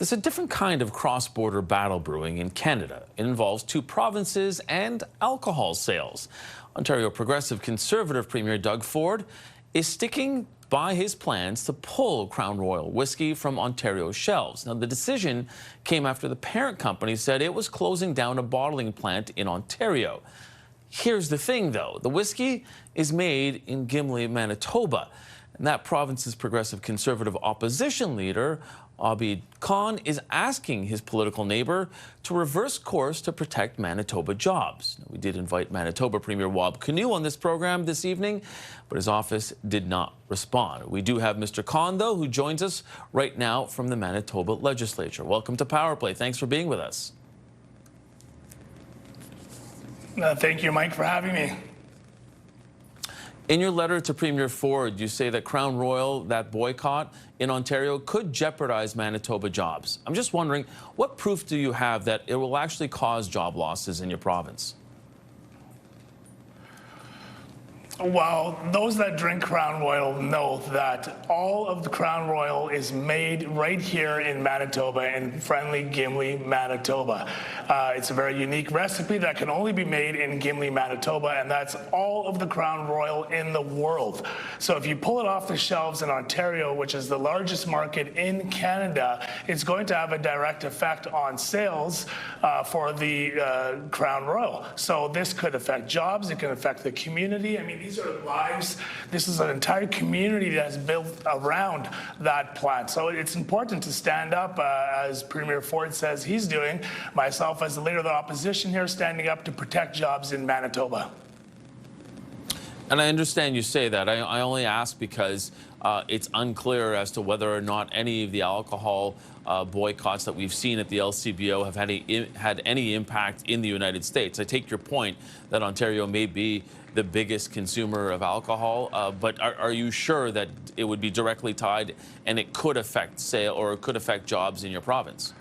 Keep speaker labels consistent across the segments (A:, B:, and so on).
A: There's a different kind of cross-border battle brewing in Canada. It involves two provinces and alcohol sales. Ontario Progressive Conservative Premier Doug Ford is sticking by his plans to pull Crown Royal whiskey from Ontario's shelves. Now, the decision came after the parent company said it was closing down a bottling plant in Ontario. Here's the thing, though. The whiskey is made in Gimli, Manitoba. And that province's progressive conservative opposition leader, Obby is asking his political neighbor to reverse course to protect Manitoba jobs. We did invite Manitoba Premier Wab Kinew on this program this evening, but his office did not respond. We do have Mr. Khan, though, who joins us right now from the Manitoba legislature. Welcome to Power Play. Thanks for being with us.
B: Thank you, Mike, for having me.
A: In your letter to Premier Ford, you say that Crown Royal, that boycott in Ontario, could jeopardize Manitoba jobs. I'm just wondering, what proof do you have that it will actually cause job losses in your province?
B: Well, those that drink Crown Royal know that all of the Crown Royal is made right here in Manitoba, in friendly Gimli, Manitoba. It's a very unique recipe that can only be made in Gimli, Manitoba, and that's all of the Crown Royal in the world. So if you pull it off the shelves in Ontario, which is the largest market in Canada, it's going to have a direct effect on sales for the Crown Royal. So this could affect jobs, it can affect the community. I mean, these are lives. This is an entire community that's built around that plant. So it's important to stand up, as Premier Ford says he's doing. Myself, as the leader of the opposition here, standing up to protect jobs in Manitoba.
A: And I understand you say that. I only ask because it's unclear as to whether or not any of the alcohol boycotts that we've seen at the LCBO have had any impact in the United States. I take your point that Ontario may be the biggest consumer of alcohol, but are you sure that it would be directly tied and it could affect sale or it could affect jobs in your province?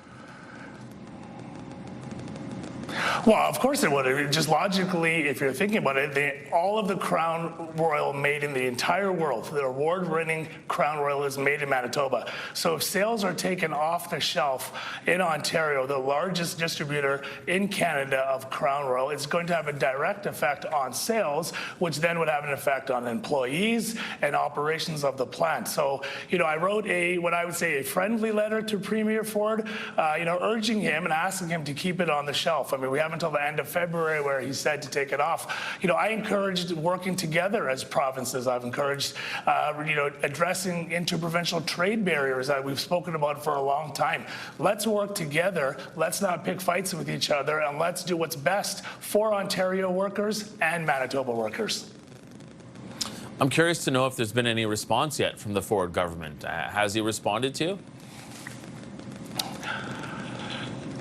B: Well, of course it would. Just logically, if you're thinking about it, all of the Crown Royal made in the entire world, the award-winning Crown Royal is made in Manitoba. So if sales are taken off the shelf in Ontario, the largest distributor in Canada of Crown Royal, it's going to have a direct effect on sales, which then would have an effect on employees and operations of the plant. So, I wrote what I would say a friendly letter to Premier Ford, urging him and asking him to keep it on the shelf. I mean, we have until the end of February where he said to take it off. I encouraged working together as provinces. I've encouraged, addressing interprovincial trade barriers that we've spoken about for a long time. Let's work together. Let's not pick fights with each other, and let's do what's best for Ontario workers and Manitoba workers.
A: I'm curious to know if there's been any response yet from the Ford government. Has he responded to you?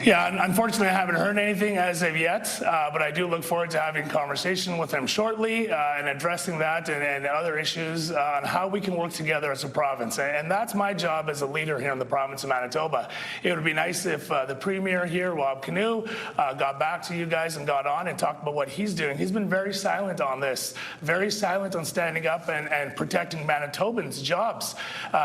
B: Yeah, unfortunately, I haven't heard anything as of yet, but I do look forward to having a conversation with him shortly and addressing that and other issues on how we can work together as a province. And that's my job as a leader here in the province of Manitoba. It would be nice if the Premier here, Wab Kinew, got back to you guys and got on and talked about what he's doing. He's been very silent on this, very silent on standing up and protecting Manitobans' jobs.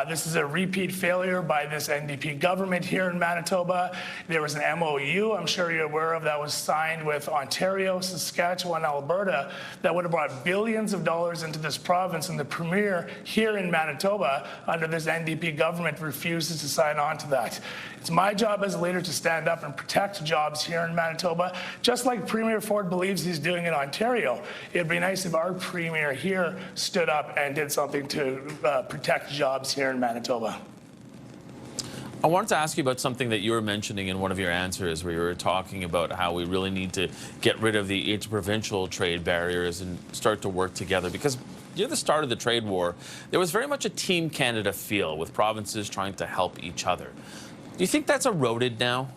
B: This is a repeat failure by this NDP government here in Manitoba. There was an MOU, I'm sure you're aware of, that was signed with Ontario, Saskatchewan, Alberta, that would have brought billions of dollars into this province, and the Premier here in Manitoba, under this NDP government, refuses to sign on to that. It's my job as a leader to stand up and protect jobs here in Manitoba, just like Premier Ford believes he's doing in Ontario. It'd be nice if our Premier here stood up and did something to protect jobs here in Manitoba.
A: I wanted to ask you about something that you were mentioning in one of your answers, where you were talking about how we really need to get rid of the interprovincial trade barriers and start to work together. Because near the start of the trade war, there was very much a Team Canada feel, with provinces trying to help each other. Do you think that's eroded now?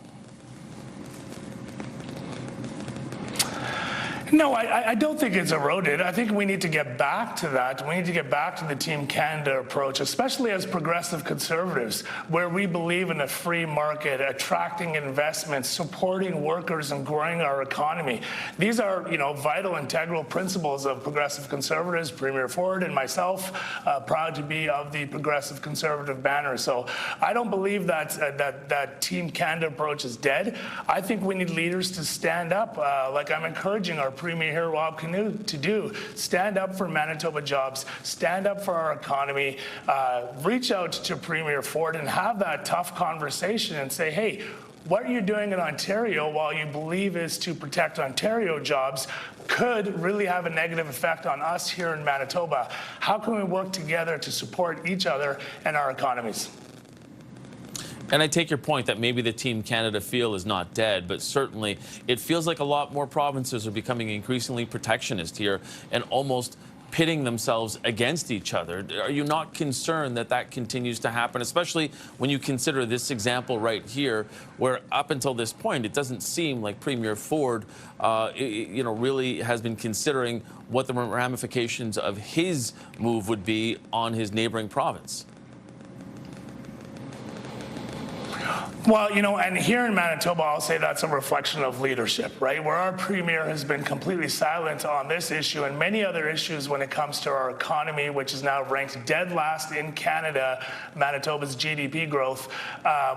B: No, I don't think it's eroded. I think we need to get back to that. We need to get back to the Team Canada approach, especially as progressive conservatives, where we believe in a free market, attracting investments, supporting workers, and growing our economy. These are, vital, integral principles of progressive conservatives. Premier Ford and myself, proud to be of the progressive conservative banner. So I don't believe that Team Canada approach is dead. I think we need leaders to stand up, like I'm encouraging our Premier here, Rob Canoe, to do. Stand up for Manitoba jobs, stand up for our economy, reach out to Premier Ford and have that tough conversation and say, hey, what you're doing in Ontario, while you believe is to protect Ontario jobs, could really have a negative effect on us here in Manitoba. How can we work together to support each other and our economies?
A: And I take your point that maybe the Team Canada feel is not dead, but certainly it feels like a lot more provinces are becoming increasingly protectionist here and almost pitting themselves against each other. Are you not concerned that that continues to happen, especially when you consider this example right here, where up until this point, it doesn't seem like Premier Ford, really has been considering what the ramifications of his move would be on his neighboring province?
B: Well, and here in Manitoba, I'll say that's a reflection of leadership, right? Where our premier has been completely silent on this issue and many other issues when it comes to our economy, which is now ranked dead last in Canada, Manitoba's GDP growth,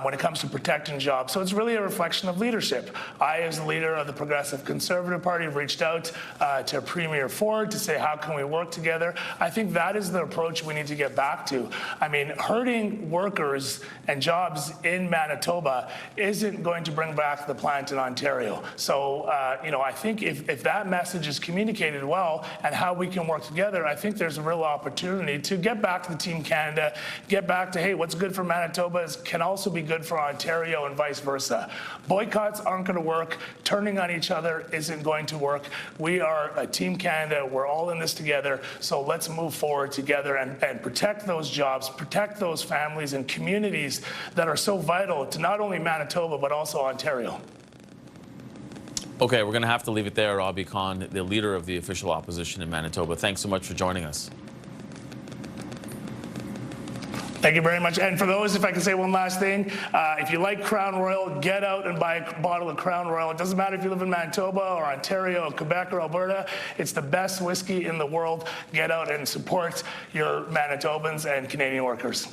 B: when it comes to protecting jobs. So it's really a reflection of leadership. I, as the leader of the Progressive Conservative Party, reached out to Premier Ford to say, how can we work together? I think that is the approach we need to get back to. I mean, hurting workers and jobs in Manitoba isn't going to bring back the plant in Ontario. So, I think if that message is communicated well and how we can work together, I think there's a real opportunity to get back to the Team Canada, get back to, hey, what's good for Manitoba can also be good for Ontario and vice versa. Boycotts aren't going to work. Turning on each other isn't going to work. We are a Team Canada. We're all in this together. So let's move forward together and protect those jobs, protect those families and communities that are so vital to not only Manitoba, but also Ontario.
A: Okay, we're going to have to leave it there. Obby Khan, the leader of the official opposition in Manitoba. Thanks so much for joining us.
B: Thank you very much. And for those, if I can say one last thing, if you like Crown Royal, get out and buy a bottle of Crown Royal. It doesn't matter if you live in Manitoba or Ontario or Quebec or Alberta. It's the best whiskey in the world. Get out and support your Manitobans and Canadian workers.